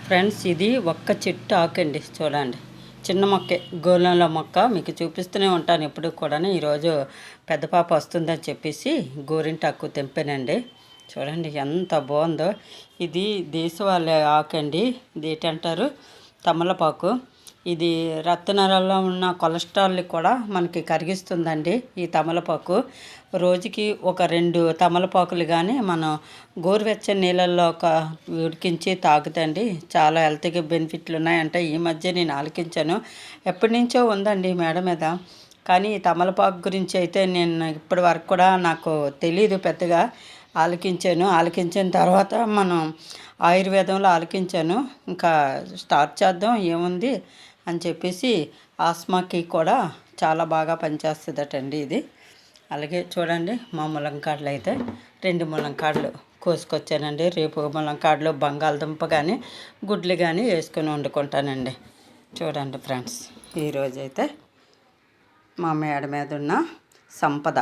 Friends, ఇది ఒక్క చెట్టు ఆకండి. చూడండి, చిన్న మొక్కే, గోళంలో మొక్క మీకు చూపిస్తూనే ఉంటాను ఎప్పుడు కూడా. ఈరోజు పెద్ద పాప వస్తుందని చెప్పేసి గోరింటాకు తెంపానండి. చూడండి ఎంత బాగుందో. ఇది దేశవాళీ ఆకండి. ఇది ఏంటంటారు, తమలపాకు. ఇది రక్తనరాల్లో ఉన్న కొలెస్ట్రాల్ని కూడా మనకి కరిగిస్తుందండి ఈ తమలపాకు. రోజుకి ఒక 2 తమలపాకులు కానీ మనం గోరువెచ్చని నీళ్ళల్లో ఉడికించి తాగుతండి. చాలా హెల్త్కి బెనిఫిట్లు ఉన్నాయంటే ఈ మధ్య నేను ఆలకించాను. ఎప్పటి నుంచో ఉందండి మేడ మీద. కానీ ఈ తమలపాకు గురించి అయితే నేను ఇప్పటి వరకు కూడా నాకు తెలీదు పెద్దగా. ఆలకించిన తర్వాత మనం ఆయుర్వేదంలో ఆలకించాను. ఇంకా స్టార్ట్ చేద్దాం ఏముంది అని చెప్పేసి. ఆస్మాకి కూడా చాలా బాగా పనిచేస్తుందటండి ఇది. అలాగే చూడండి, మా ములంకాడలు అయితే 2 ములంకాడలు కోసుకొచ్చానండి. రేపు ములంకాడలు బంగాళదుంప కానీ గుడ్లు కానీ వేసుకొని వండుకుంటానండి. చూడండి ఫ్రెండ్స్, ఈరోజైతే మా మేడ మీద ఉన్న సంపద